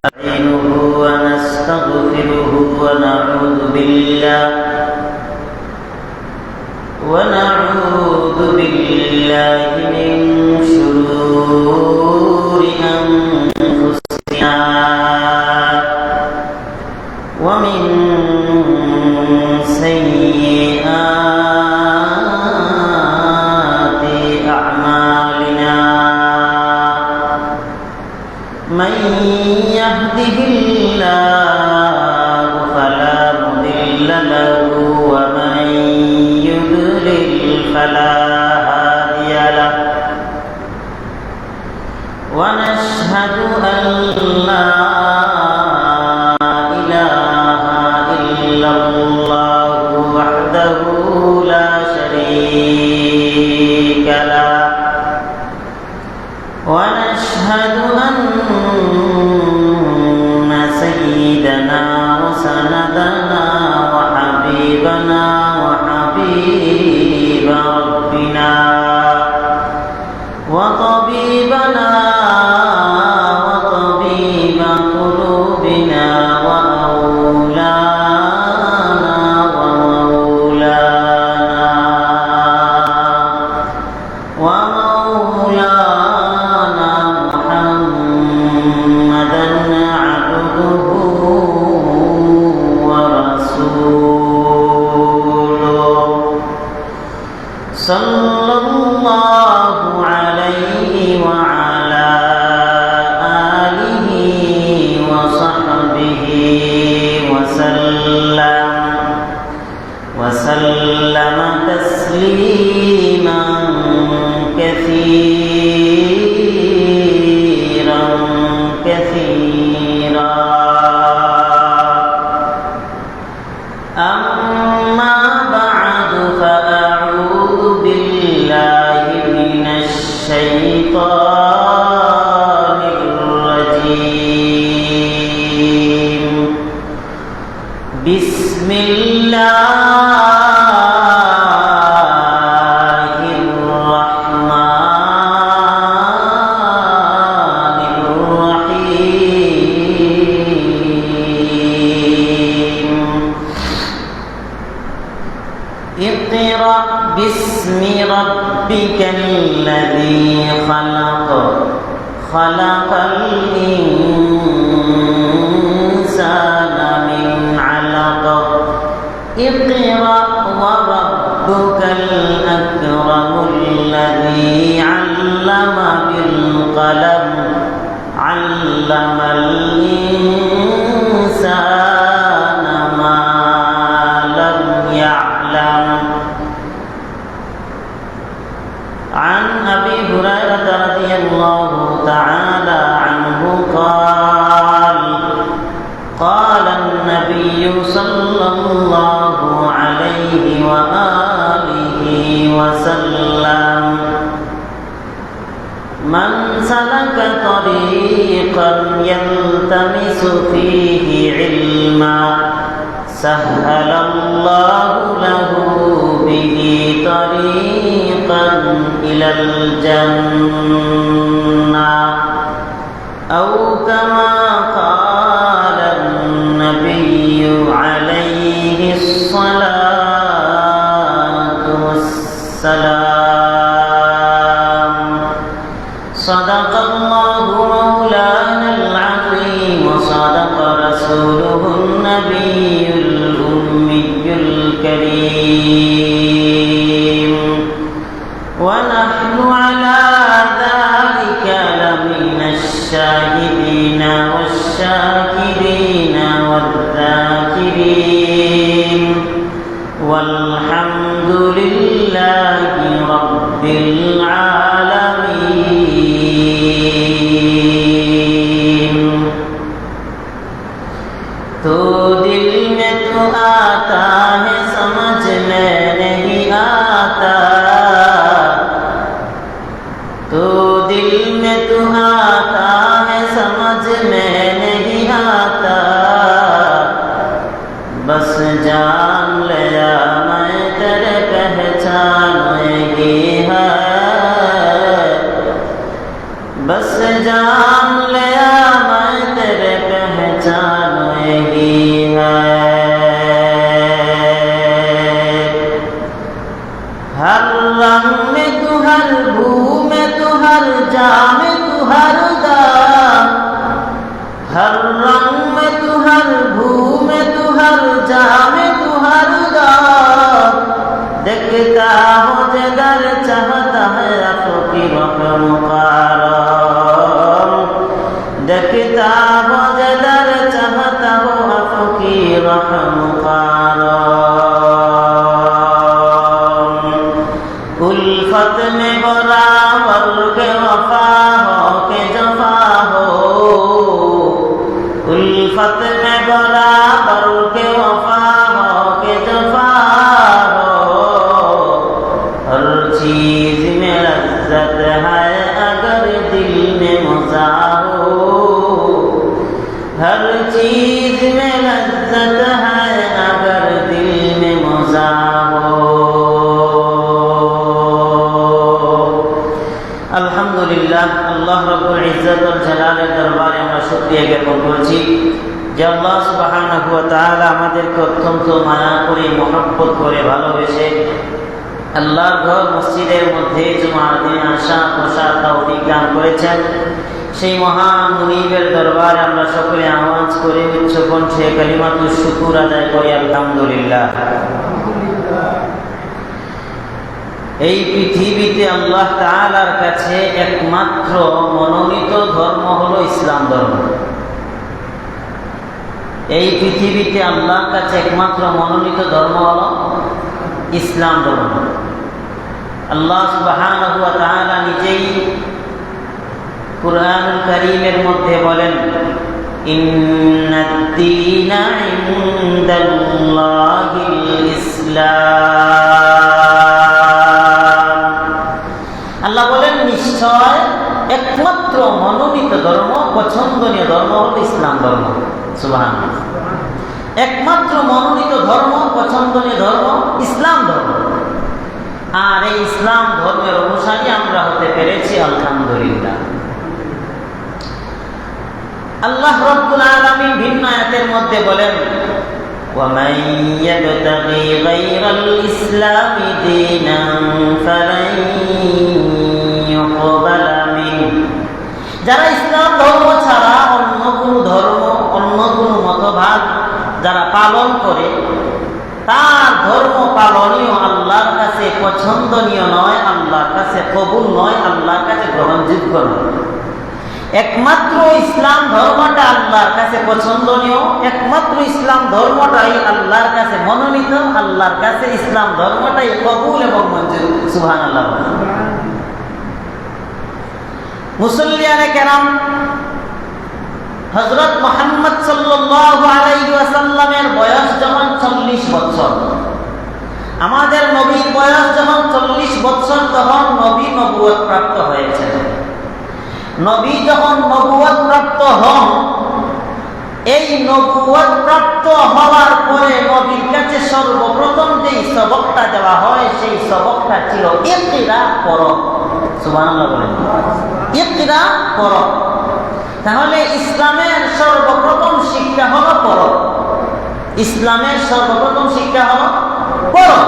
نستعينه ونستغفره ونعوذ بالله من شرور أنفسنا ومن سيئات أعمالنا من يهده الله فلا مضل له ومن يضلل فلا هادي له ونشهد أن لا إله إلا الله وحده لا شريك له ونشهد أن سيدنا وسندنا وحبيبنا وحبيب ربنا وطبيبنا وطبيب قلوبنا ومولانا محمدا عبده ورسوله صلى الله عليه وعلى آله وصحبه وسلم تسليما كثيرا أما بعد فأعوذ بالله من الشيطان الرجيم بسم الله الرحمن الرحيم اقرأ باسم ربك الذي خلق الإنسان من علق اقرأ وربك الأكرم الذي علم بالقلم علم الإنسان ما لم يعلم عن أبي هريرة رضي الله تعالى عنه قال النبي صلى الله عليه وآله وسلم من سلك طريقا يلتمس فيه علما سهل الله له به طريقا إلى الجنة أو كما قال النبي عليه الصلاة والسلام صدق الله مولانا العظيم وصدق رسوله النبي الأمي الكريم ونحن على ذلك لمن الشاهدين والشاكرين والذاكرين والحمد لله رب العالمين تو दिल में तू आता है समझ में नहीं आता तो दिल में तू आता है समझ में नहीं आता बस जान लिया मैं तेरे पहचान ही है दर चाहता है आपकी रहम करम, देखता वो दर चाहता हो आपकी रहम करम। उल्फत में बराबर के वफा हो के जफा हो, उल्फत में बराबर के वफा हो के जफा हो, हर चीज में लज्जत है अगर दिल में मजा हो, हर चीज में लज्जत है अगर दिल में मजा हो। अल्हम्दुलिल्लाह, अल्लाह रब्बुल इज्जत और जलालेर दरबारे আমরা শুকরিয়া জ্ঞাপন করছি যে আল্লাহ সুবহানাহু ওয়া তাআলা আমাদেরকে অত্যন্ত মায়া করে মহব্বত করে ভালোবেসে আল্লাহর ঘর মসজিদের মধ্যে জুমার দিনে আসা বসা তৌফিক দান করেছেন। সেই মহান মুনিবের দরবারে আমরা সকলে আওয়াজ করে উচ্চ কণ্ঠে কালিমাতুশ শুকর আদায় করি আলহামদুলিল্লাহ। এই পৃথিবীতে আল্লাহ তাআলার কাছে একমাত্র মনোনীত ধর্ম হলো ইসলাম ধর্ম। এই পৃথিবীতে আল্লাহর কাছে একমাত্র মনোনীত ধর্ম হলো ইসলাম ধর্ম। আল্লাহ সুবহানাহু ওয়া তাআলা নিজেই কুরআনুল কারীমের মধ্যে বলেন, ইন্নাদ-দীনা ইনদাল্লাহিল ইসলাম। আল্লাহ বলেন নিশ্চয় একমাত্র মনোনীত ধর্ম, পছন্দনীয় ধর্ম হলো ইসলাম ধর্ম। সুবহানাল্লাহ। একমাত্র মনোনীত ধর্ম, পছন্দনীয় ধর্ম ইসলাম ধর্ম। আর এই ইসলাম ধর্মের অনুসারী আমরা হতে পেরেছি আলহামদুলিল্লাহ। আল্লাহ রাব্বুল আলামিন ভিন্ন আয়াতের মধ্যে বলেন, وَمَن يَبْتَغِي غَيْرَ الْإِسْلَامِ دِينًا فَلَن يُقْبَلَ مِنْهُ। যারা ইসলাম ধর্ম ছাড়া অন্য কোনো ধর্ম, অন্য কোনো মতবাদ যারা পালন করে, তার ধর্ম পালনীয় আল্লাহর কাছে পছন্দনীয় নয়, আল্লাহর কাছে কবুল নয়, আল্লাহর কাছে গ্রহণযোগ্য নয়। একমাত্র ইসলাম ধর্মটা আল্লাহর কাছে পছন্দনীয়, একমাত্র ইসলাম ধর্মটাই আল্লাহর কাছে মনোনীত, আল্লাহর কাছে ইসলাম ধর্মটাই কবুল এবং মঞ্জুর। সুবহানাল্লাহ। মুসল্লিয়ানে কেরাম, হযরত মুহাম্মদ সাল্লাল্লাহু আলাইহি ওয়াসাল্লামের বয়স যখন 40 বছর, আমাদের নবীর বয়স যখন 40 বছর, তখন নবী নবুয়ত প্রাপ্ত হয়েছেন। নবী যখন নবুয়ত প্রাপ্ত হন, এই নবুয়ত প্রাপ্ত হওয়ার পরে নবীর কাছে সর্বপ্রথম যেই সবকটা দেওয়া হয়, সেই সবকটা ছিল ইকরা পড়ো। সুবহানাল্লাহ বলেন, ইকরা পড়ো। তাহলে ইসলামের সর্বপ্রথম শিক্ষা হলো পড়ো। ইসলামের সর্বপ্রথম শিক্ষা হলো পড়ো।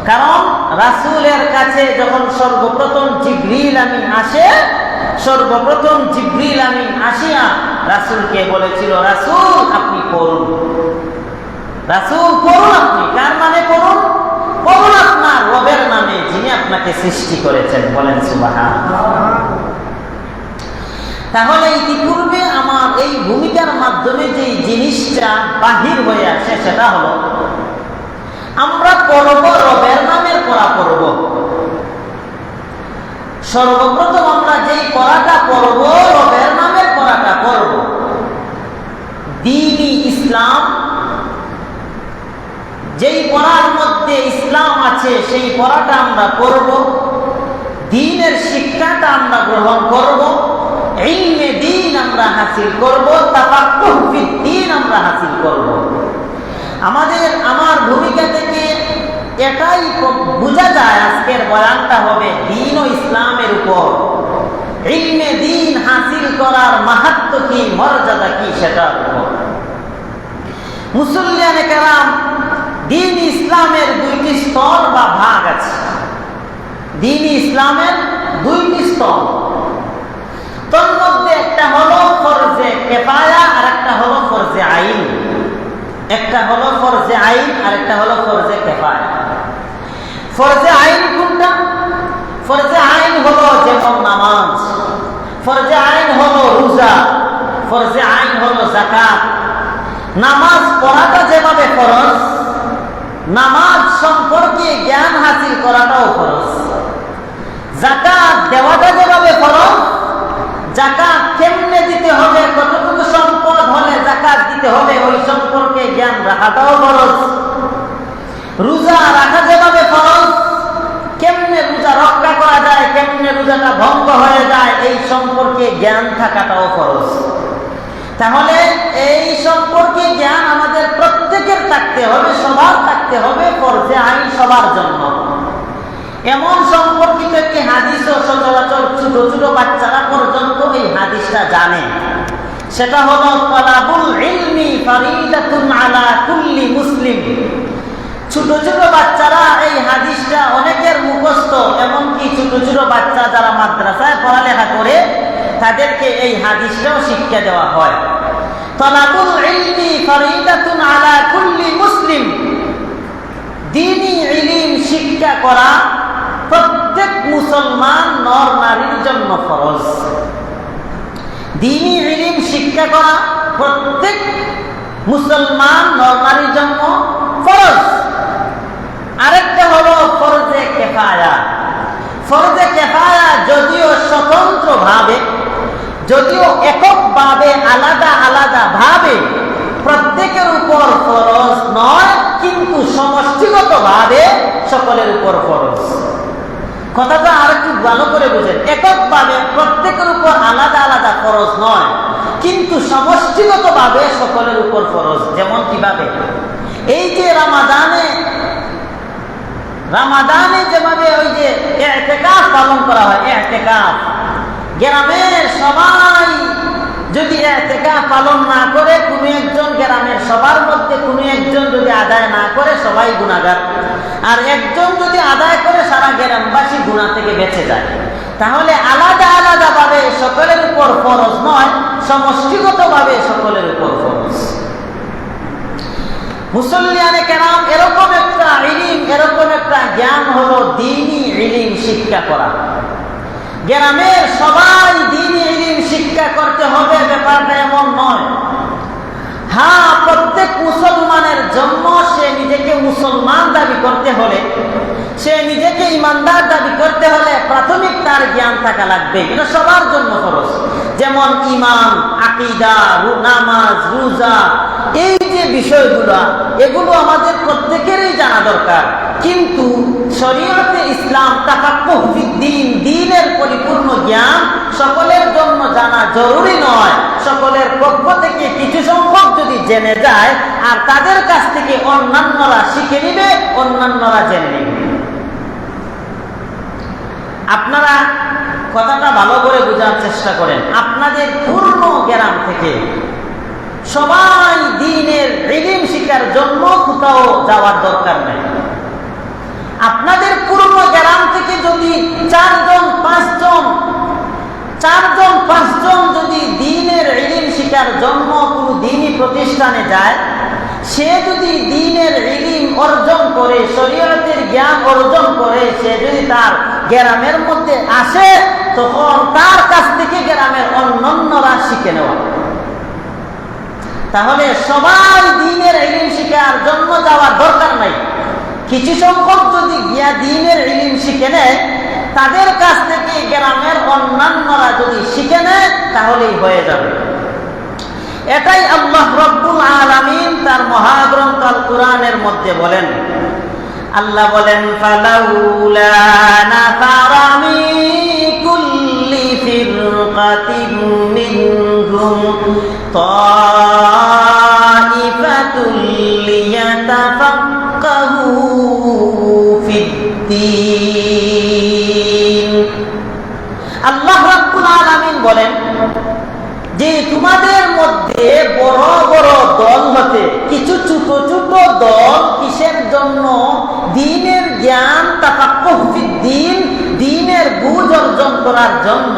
কারণ রাসূলের কাছে যখন সর্বপ্রথম জিবরিল আমিন আসে, সর্বপ্রথম জিবরিল আমিন আসিয়া রাসূলকে বলেছিল, রাসূল আপনি পড়ুন, রাসূল পড়ুন। আপনি কার নামে পড়ুন? পড়ুন আপনার রবের নামে, যিনি আপনাকে সৃষ্টি করেছেন। বলেন সুবহানাল্লাহ। তাহলে ইতিপূর্বে আমার এই ভূমিকার মাধ্যমে যে জিনিসটা বাহির হয়ে আসে, সেটা হলো আমরা পড়ব রবের নামের পড়া পড়ব। সর্বপ্রথম আমরা যেই পড়াটা পড়ব, রবের নামের পড়াটা পড়ব। দ্বীনি ইসলাম, যেই পড়ার মধ্যে ইসলাম আছে, সেই পড়াটা আমরা পড়ব। দ্বীনের শিক্ষাটা আমরা গ্রহণ করব, ইলমে দ্বীন আমরা হাসিল করব, তাফাক্কুহ ফিদ্দীন আমরা হাসিল করব। আমার ভূমিকা থেকে এটাই বোঝা যায়, আজকের বয়ানটা হবে দ্বীন ও ইসলামের উপর। ইলমে দ্বীন হাসিল করার মাহাত্ম্য কি, মর্যাদা কি, সেটার উপর। মুসল্লিয়ানে কেরাম, দ্বীন ইসলামের দুইটি স্তর বা ভাগ আছে। দ্বীন ইসলামের দুইটি স্তর, তোর মধ্যে একটা হলো ফরজে কিফায়া আর একটা হলো ফরজে আইন। একটা হলো ফরজে আইন আর একটা হলো ফরজে কিফায়া। ফরজে আইন কোনটা হলো যেমন নামাজ, ফরজে আইন হলো রোজা, ফরজে আইন হলো যাকাত। নামাজ পড়াটা যেভাবে ফরজ, নামাজ সম্পর্কে জ্ঞান হাসিল করাটাও ফরজ। যাকাত দেওয়াটা যেভাবে ফরজ, যাকাত কেমনে দিতে হবে, কতটুকু সম্পদ হলে যাকাত দিতে হবে ওই সম্পর্কে জ্ঞান রাখাটাও ফরজ। রোজা রাখা যেভাবে ফরজ, কেমনে রোজা রক্ষা করা যায়, কেমনে রোজাটা ভঙ্গ হয়ে যায় এই সম্পর্কে জ্ঞান থাকাটাও ফরজ। তাহলে এই সম্পর্কে জ্ঞান আমাদের প্রত্যেকের থাকতে হবে, সবার থাকতে হবে, ফরজে আইন সবার জন্য। এমন সম্পর্কিত একটি হাদিসও সচরাচর ছোট ছোট বাচ্চারা পর্যন্ত এই হাদিসটা জানে, সেটা হলো তালাবুল ইলমি ফারিদাতুন আলা কুল্লি মুসলিম। ছোট ছোট বাচ্চারা এই হাদিসটা অনেকের মুখস্থ, এমনকি ছোট ছোট বাচ্চা যারা মাদ্রাসায় পড়ালেখা করে তাদেরকে এই হাদিসটাও শিক্ষা দেওয়া হয়। তালাবুল ইলমি ফারিদাতুন আলা কুল্লি মুসলিম, দ্বীনি ইলম শিক্ষা করা প্রত্যেক মুসলমান নর নারীর জন্য ফরজ। দ্বীনি ইলম শিক্ষা করা প্রত্যেক মুসলমান নর নারীর জন্য ফরজ। আরেকটা হলো ফরজে কিফায়া। ফরজে কিফায়া যদিও স্বতন্ত্র ভাবে, যদিও এককভাবে আলাদা আলাদা ভাবে প্রত্যেকের উপর ফরজ নয়, কিন্তু সমষ্টিগতভাবে সকলের উপর ফরজ। কথাটা আরেকটু ভালো করে বুঝেন, এককভাবে প্রত্যেকের উপর আলাদা আলাদা ফরজ নয়, কিন্তু সমষ্টিগতভাবে সকলের উপর ফরজ। যেমন কিভাবে, এই যে রামাদানে যেভাবে ওই যে ইতিকাফ পালন করা হয়, ইতিকাফ গ্রামের সবাই যদি ইতিকাফ পালন না করে, কোনো একজন গ্রামের সবার মধ্যে কোনো একজন যদি আদায় না করে সবাই গুনাহগার, আর একজন যদি আদায় করে সারা গ্রামবাসী গুনাহ থেকে বেঁচে যায়। তাহলে আলাদা আলাদা ভাবে সকলের উপর ফরজ নয়, সমষ্টিগতভাবে সকলের উপর ফরজ। মুসল্লিয়ানে কেরাম এরকম একটা ইলম, এরকম একটা জ্ঞান হলো দ্বীনি ইলম শিক্ষা করা। গ্রামের সবাই দ্বীনি ইলম শিক্ষা করতে হবে ব্যাপারটা এমন নয়। হ্যাঁ, প্রত্যেক মুসলমানের জন্য সে নিজেকে মুসলমান দাবি করতে হলে, সে নিজেকে ইমানদার দাবি করতে হলে প্রাথমিক তার জ্ঞান থাকা লাগবে, এটা সবার জন্য খরচ। যেমন ঈমান, আকীদা, নামাজ, রোজা, এই যে বিষয়গুলো, এগুলো আমাদের প্রত্যেকেরই জানা দরকার। কিন্তু শরীয়তে ইসলাম তাফাক্কুহ ফিদ্দীন, দ্বীনের পরিপূর্ণ জ্ঞান সকলের জন্য জানা জরুরি নয়। সকলের পক্ষ থেকে কিছু সংখ্যক যদি জেনে যায় আর তাদের কাছ থেকে অন্যান্যরা শিখে নিবে, অন্যান্যরা জেনে নিবে। আপনারা কথাটা ভালো করে বোঝার চেষ্টা করেন। আপনাদের পূর্ণ গ্রাম থেকে সবাই দ্বীনের ইলম শিক্ষার জন্য কোথাও যাওয়ার দরকার নেই। আপনাদের পূর্ণ গ্রাম থেকে যদি চারজন পাঁচজন যদি দ্বীনের ইলম শিক্ষার জন্য কোনো দ্বীনি প্রতিষ্ঠানে যায়, সে যদি দ্বীনের ইলম অর্জন করে, শরীয়তের জ্ঞান অর্জন করে, সে যদি তার গ্রামের মধ্যে আসে, তখন তার কাছ থেকে গ্রামের অন্যান্যরা শিখে নেওয়া। তাহলে সবাই দ্বীনের ইলম শিখার জন্য যাওয়ার দরকার নাই। কিছু সংখ্যক যদি গিয়া দ্বীনের ইলম শিখে নেয়, তাদের কাছ থেকে গ্রামের অন্যান্যরা যদি শিখে নেয়, তাহলেই হয়ে যাবে। এটাই আল্লাহ রাব্বুল আলামিন তার মহাগ্রন্থ আল কুরআনের মধ্যে বলেন। আল্লাহ বলেন, ফালাউলা নাফারা মিন কুল্লি ফিরকাতিন মিনহুম তাইফাতুল লিয়াতাফাক্কাহু ফিদ্দীন। আল্লাহ রাব্বুল আলামিন বলেন যে তোমাদের মধ্যে বড় বড় দল হতে কিছু ছোট ছোট দল কিসের জন্য? দ্বীনের জ্ঞান, তাফাক্কুহ ফিদ্দীন, দ্বীনের বুঝ অর্জন করার জন্য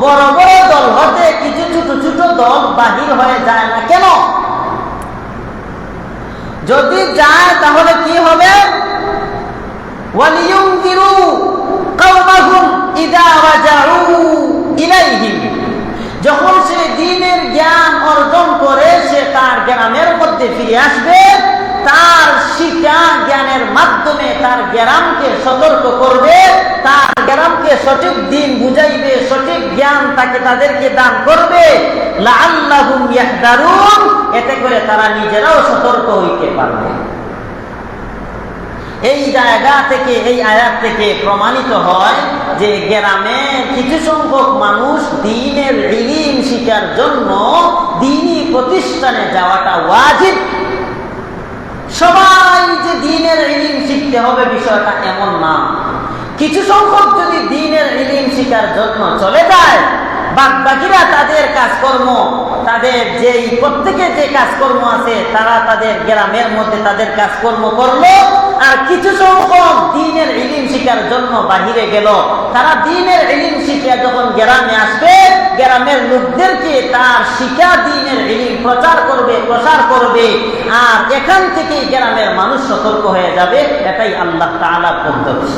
বড় বড় দল হতে কিছু ছোট ছোট দল বাহির হয়ে যায় না কেন? যদি যায় তাহলে কি হবে? ওয়ালিয়ুনযিরু কওমাহুম ইযা ইলাইহিম, যখন সে দ্বীনের জ্ঞান অর্জন করে সে তার গ্রামের মধ্যে ফিরে আসবে, তার শিক্ষা জ্ঞানের মাধ্যমে তার গ্রামকে সতর্ক করবে, তার গ্রামকে সঠিক দ্বীন বুঝাইবে, সঠিক জ্ঞান তাদেরকে দান করবে, লাআল্লাহুম ইয়াহদারুন, এতে করে তারা নিজেরাও সতর্ক হইতে পারবে। এই জায়গা থেকে, এই আয়াত থেকে প্রমাণিত হয় যে গ্রামে কিছু সংখ্যক মানুষ দ্বীনের ইলম শিখার জন্য দ্বীনি প্রতিষ্ঠানে যাওয়াটা ওয়াজিব। সবাই যে দ্বীনের ইলম শিখতে হবে বিষয়টা এমন না। কিছু সংখ্যক যদি দ্বীনের ইলম শিখার জন্য চলে যায়, বাকিরা তাদের কাজকর্ম, তাদের যেই প্রত্যেকে যে কাজকর্ম আছে তারা তাদের গ্রামের মধ্যে তাদের কাজকর্ম করলো, আর কিছু সংখ্যক দ্বীনের ইলম শিখার জন্য বাহিরে গেল। তারা দ্বীনের ইলম শিখিয়া যখন গ্রামে আসবে, গ্রামের লোকদেরকে তার শিক্ষা দ্বীনের ইলম প্রচার করবে, আর এখান থেকে গ্রামের মানুষ সতর্ক হয়ে যাবে। এটাই আল্লাহ তাআলার পদ্ধতি।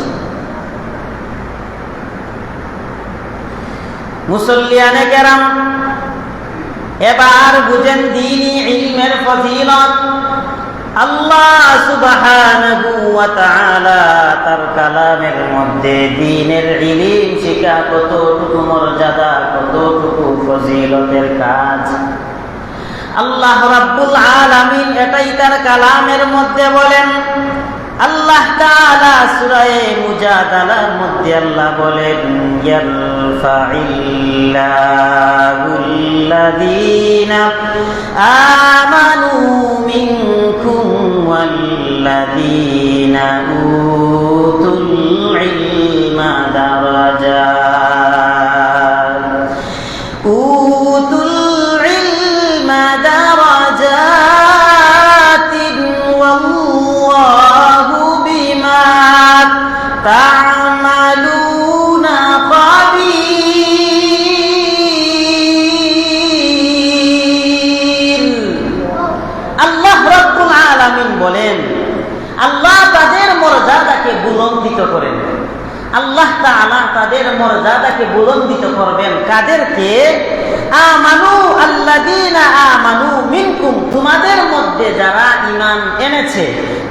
মুসল্লিয়ানে কেরাম, এবার বুঝেন দ্বীনি ইলমের ফজিলত। আল্লাহ সুবহানাহু ওয়া তাআলা তার কালামের মধ্যে দ্বীনের ইলম শিক্ষা কতটুকু মর্যাদা, কতটুকু ফজিলতের কাজ আল্লাহ রাব্বুল আলামিন এটাই তার কালামের মধ্যে বলেন। আল্লাহ তাআলা সূরা মুজাদালার মধ্যে আল্লাহ বলেন, ইয়ারফাইল্লাহুল্লাযীনা আমানু মিনকুম ওয়াল্লাযীনা উতুল ইলমা দারাজাত, উতুল ইলমা দারাজাতিন ওয়াল্লাহু বিমা তা'মালুনা খাবীর। আল্লাহ রাব্বুল আলামিন বলেন, আল্লাহ তাদের মর্যাদাকে বুলন্দিত করেন। আল্লাহ তাআলা তাদের মর্যাদাকে বুলন্দিত করবেন। কাদেরকে? আমানু, আল্লাযীনা আমানু মিনকুম, তোমাদের মধ্যে যারা ঈমান এনেছে।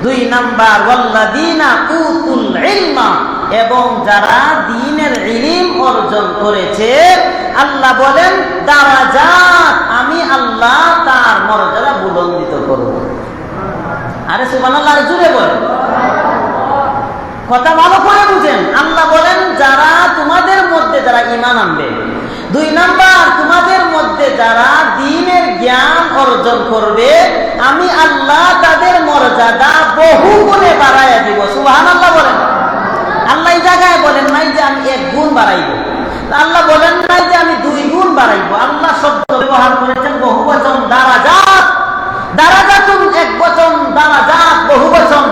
2 নাম্বার, ওয়াল্লাযীনা উতুল ইলমা, এবং যারা দ্বীনের ইলম অর্জন করেছে। আল্লাহ বলেন দারাজাত, আমি আল্লাহ তার মর্যাদা বুলন্দিত করব। আরে সুবহানাল্লাহ, জুড়ে বলেন, কথা ভালো করে বুঝেন। আল্লাহ বলেন যারা তোমাদের মধ্যে যারা ঈমান আনবে। 2 নাম্বার, তোমাদের মধ্যে যারা দ্বীনের জ্ঞান অর্জন করবে, আমি আল্লাহ তাদের মর্যাদা বহু গুণে বাড়াইয়া দিব। সুবহানাল্লাহ বলেন। আল্লাহ এই জায়গায় বলেন নাই যে আমি 1 গুণ বাড়াইব, আল্লাহ বলেন নাই যে আমি 2 গুণ বাড়াইব। আল্লাহ শব্দ ব্যবহার করেছেন বহুবচন, দারাজাত। দারাজাতুন একবচন, দারাজাত বহুবচন।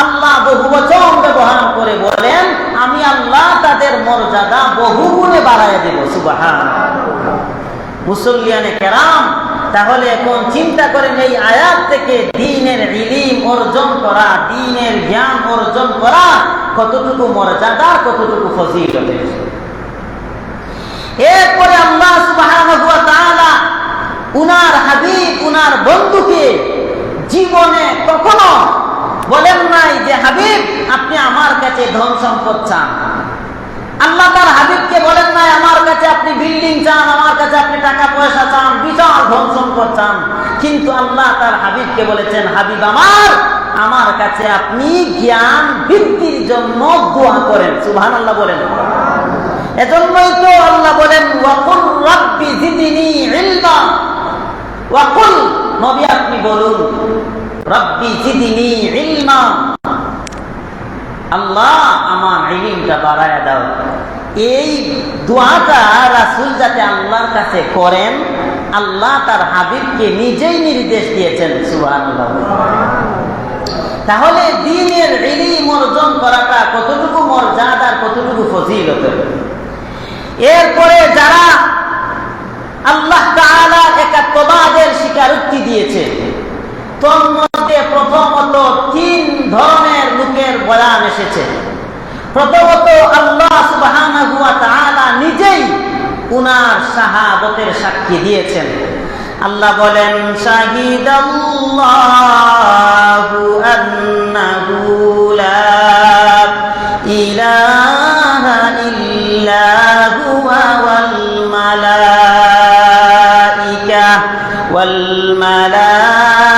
আল্লাহ বহুবচন ব্যবহার করে বলেন আমি আল্লাহ তাদের মর্যাদা বহুগুণে বাড়াইয়া দেব। সুবহানাল্লাহ। মুসল্লিয়ানে কেরাম, তাহলে এখন চিন্তা করেন এই আয়াত থেকে দ্বীনের ইলম অর্জন করা, দ্বীনের জ্ঞান অর্জন করা কতটুকু মর্যাদা, কতটুকু ফজিলত। এরপরে আল্লাহ সুবহানাহু ওয়া তাআলা উনার হাবিব, উনার বন্ধুকে জীবনে কখনো বলেন নাই যে হাবিব আপনি আমার কাছে ধন সম্পদ চান। আল্লাহ তার হাবিবকে বলেন নাই আমার কাছে আপনি বিল্ডিং চান, আমার কাছে আপনি টাকা পয়সা চান, বিশাল ধন সম্পদ চান। কিন্তু আল্লাহ তার হাবিবকে বলেছেন, হাবিব আমার কাছে আপনি জ্ঞান বৃদ্ধির জন্য দোয়া করেন। সুবহানাল্লাহ বলেন। এজন্যই তো আল্লাহ বলেন ওয়াকুল রাব্বি জিদনি ইলমা। ওয়াকুল, নবী আপনি বলুন, রাব্বি জিদনি ইলমা, আল্লাহ আমার ইলমটা বাড়ায়া দাও। এই দোয়াটা রাসূল যাতে আল্লাহর কাছে করেন, আল্লাহ তার হাবিবকে নিজেই নির্দেশ দিয়েছেন। সুবহানাল্লাহ। তাহলে দ্বীনের ইলম অর্জন করাটা কতটুকু মর্যাদা, কতটুকু ফজিলত। এরপরে যারা আল্লাহ তাআলা একাত্মবাদের স্বীকারোক্তি দিয়েছে, তোর মধ্যে প্রথমত 3 ধরনের লোকের বয়ান এসেছে। প্রথমত আল্লাহ সুবহানাহু ওয়া তাআলা নিজেই উনার শাহাদতের সাক্ষী দিয়েছেন। আল্লাহ বলেন, শাহিদাল্লাহু আন্নাহু লা ইলাহা ইল্লা হুয়া ওয়াল মালাইকাতু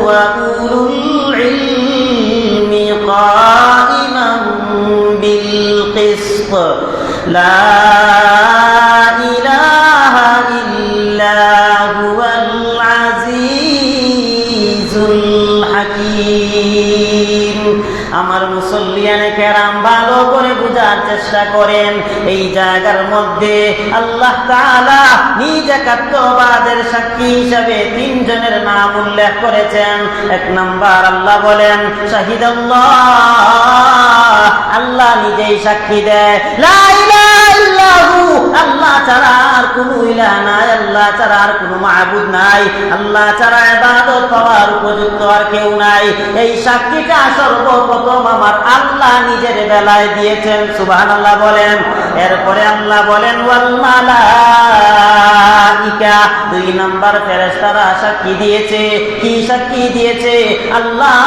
ওয়া উলুল ইলমি কাইমান বিল কিসত লা ইলাহা ইল্লা হুয়াল আজিজুল হাকীম। আমার মুসল্লিয়ানে কেরাম ভালো করে বুঝার চেষ্টা করেন, এই জায়গার মধ্যে আল্লাহ তাআলা নিজ একাত্মবাদের সাক্ষী হিসাবে তিনজনের নাম উল্লেখ করেছেন। এক নাম্বার আল্লাহ বলেন শাহিদাল্লাহ, আল্লাহ নিজেই সাক্ষী দেয়, লা ইলাহা ইল্লাহু, আল্লাহ ছাড়া আর কোনো ইলাহ নাই, আল্লাহ ছাড়া আর কোনো মাবুদ নাই, আল্লাহ ছাড়া ইবাদত পাওয়ার উপযুক্ত আর কেউ নাই। এই সাক্ষীটা সর্বপ্রথম আমার আল্লাহ নিজের বেলায় দিয়েছেন, সুবহানাল্লাহ বলেন। এরপরে আল্লাহ বলেন ওয়াল মালাইকা, দুই নাম্বার ফেরেশতারা সাক্ষী দিয়েছে। কি সাক্ষী দিয়েছে? আল্লাহ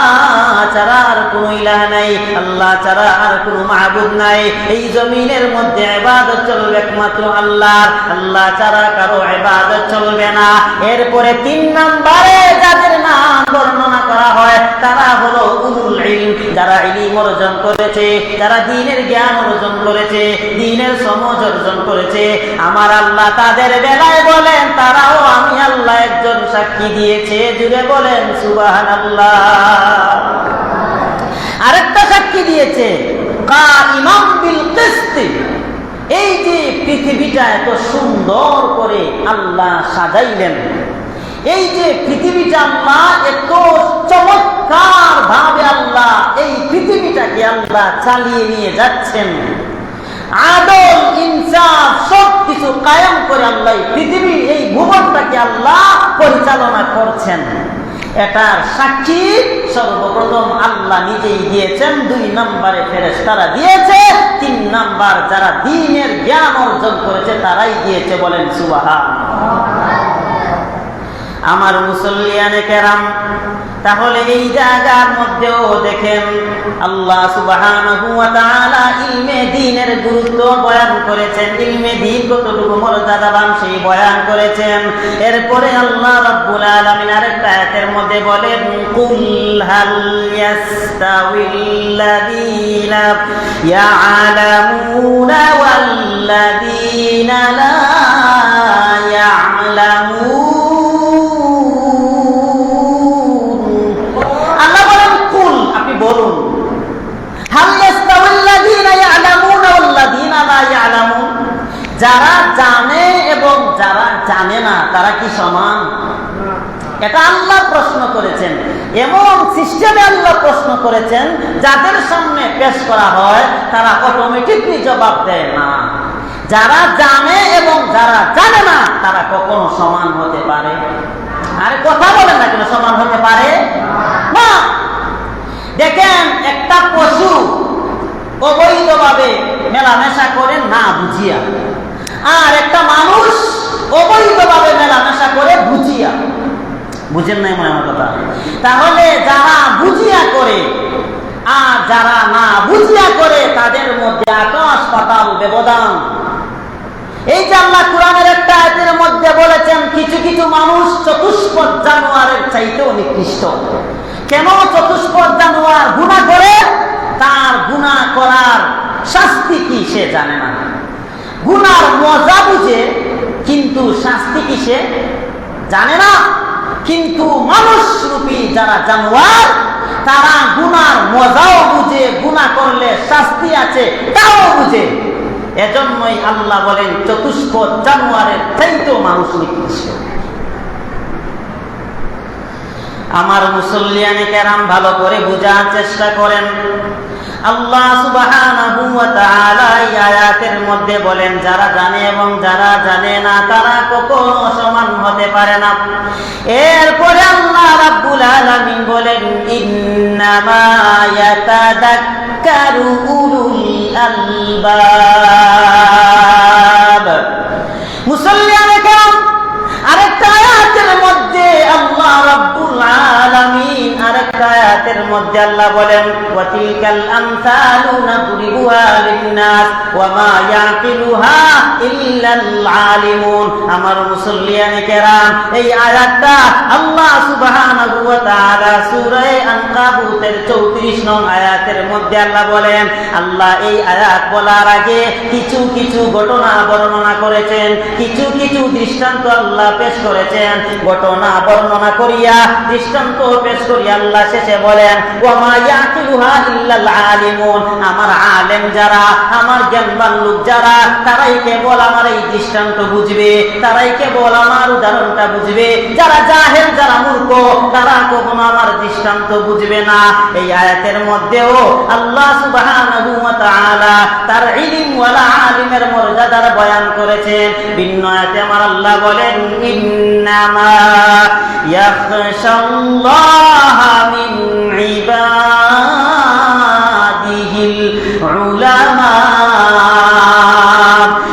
ছাড়া আর কোনো ইলাহ নাই, আল্লাহ ছাড়া আর কোনো মাবুদ নাই, এই জমিনের মধ্যে ইবাদত চলবে একমাত্র আল্লাহর, আল্লাহ ছাড়া কারো ইবাদত চলবে না। এরপরে তিন নম্বরে যাদের নাম বর্ণনা করা হয় তারা হলো উলুল ইলম, যারা ইলম অর্জন করেছে, যারা দ্বীনের জ্ঞান অর্জন করেছে, দ্বীনের সমঝ অর্জন করেছে। আমার আল্লাহ তাদের বেলায় বলেন তারাও আমি আল্লাহ একজন সাক্ষী দিয়েছে। জুড়ে বলেন সুবহানাল্লাহ। আরেকটা সাক্ষী দিয়েছে কাইমান বিল কিসত, এই যে পৃথিবীটা এত সুন্দর করে আল্লাহ সাজাইলেন, এই যে পৃথিবীটা আল্লাহ এত চমৎকার ভাবে আল্লাহ এই পৃথিবীটাকে আল্লাহ চালিয়ে নিয়ে যাচ্ছেন, আদল ইনসাফ সবকিছু কায়েম করে আল্লাহ পৃথিবী এই ভুবনটাকে আল্লাহ পরিচালনা করছেন, এটার সাক্ষী সর্বপ্রথম আল্লাহ নিজেই দিয়েছেন। দুই নম্বরে ফেরেশতারা দিয়েছে, তিন নাম্বার যারা দ্বীনের জ্ঞান অর্জন করেছে তারাই দিয়েছে। বলেন সুবহানাল্লাহ। আমার মুসল্লিয়ানে কেরাম, তাহলে এই জায়গার মধ্যেও দেখেন আল্লাহ সুবহানাহু ওয়া তাআলা ইলমে দ্বীনের গুরুত্ব বয়ান করেছেন, ইলমে দ্বীন কতটুকু মর্যাদাবান সেই বয়ান করেছেন। এরপরে আল্লাহ রাব্বুল আলামিন আরেকটা আয়াতের মধ্যে বলেন কুল হাল ইয়াস্তাউিল্লাযীনা ইয়া'লামুনা ওয়াল্লাযীনা লা ইয়া'লামুন। যারা জানে এবং যারা জানে না তারা কি সমান? এটা আল্লাহ প্রশ্ন করেছেন, এমন সিস্টেমে আল্লাহ প্রশ্ন করেছেন যাদের সামনে পেশ করা হয় তারা অটোমেটিকলি জবাব দেয় না। যারা জানে এবং যারা জানে না তারা কখনো সমান হতে পারে? আরে কথা বলেন না কেন, সমান হতে পারে না। দেখেন একটা পশু অবৈধভাবে মেলামেশা করে না বুঝিয়া, আর একটা মানুষ অবৈধভাবে মেলামেশা করে বুঝিয়া। বুঝেন নাই মনে আমার কথা? তাহলে যারা বুঝিয়া করে আর যারা না বুঝিয়া করে তাদের মধ্যে আকাশ পাতাল ব্যবধান। এই যে আল্লাহ কোরআনের একটা আয়াতের মধ্যে বলেছেন কিছু কিছু মানুষ চতুষ্পদ জানোয়ারের চাইতেও নিকৃষ্ট। কেন চতুষ্পদ জানোয়ার গুনাহ করে? তার গুনাহ করার শাস্তি কি সে জানে না, গুনার মজা বুঝে কিন্তু শাস্তি কি সে জানে না। কিন্তু মানুষ রূপী যারা জানোয়ার তারা গুনার মজাও বুঝে, গুনাহ করলে শাস্তি আছে তাও বুঝে। এজন্যই আল্লাহ বলেন চতুষ্পদ জানোয়ারের চাইতেও মানুষ নিকৃষ্ট। আমার মুসল্লিয়ানে কেরাম ভালো করে বোঝার চেষ্টা করেন। আল্লাহ সুবহানাহু ওয়া তাআলা এই আয়াতের মধ্যে বলেন যারা জানে এবং যারা জানে না তারা কখনো সমান হতে পারে না। এরপরে আল্লাহ রাব্বুল আলামিন বলেন ইন্নামা ইয়াতাযাক্কারু উলুল আলবাব। বলেন ওয়াতিলকাল আমসালু নাদরিবুহা লিন-নাস ওয়া মা ইয়াকিলুহা ইল্লাল আলিমুন। আমার মুসল্লিয়ানে কেরাম, এই আয়াতটা আল্লাহ সুবহানাহু ওয়া তাআলা সূরা আনকাবুতের 34 নং আয়াতের মধ্যে আল্লাহ বলেন, আল্লাহ এই আয়াত বলার আগে কিছু কিছু ঘটনা বর্ণনা করেছেন, কিছু কিছু দৃষ্টান্ত আল্লাহ পেশ করেছেন। ঘটনা বর্ণনা করিয়া, দৃষ্টান্ত পেশ করিয়া আল্লাহ শেষে বলেন ওয়া মা ইয়াকিলুহা ইল্লাল আলিমুন। আমার আলেম যারা, আমার জ্ঞানবান লোক যারা, তারাই কেবল আমার এই দৃষ্টান্ত বুঝবে, তারাই কেবল আমার উদাহরণটা বুঝবে। যারা জাহেল, যারা মূর্খ, তারা কখনো আমার দৃষ্টান্ত বুঝবে না। এই আয়াতের মধ্যেও আল্লাহ সুবহানাহু ওয়া তাআলা তার ইলম ওয়ালা আলিমের মর্যাদার বয়ান করেছেন। ভিন্ন আয়াতে আমার আল্লাহ বলেন ইন্নামা ইয়াখশাল্লাহা মিন ইবাদিহিল উলামা।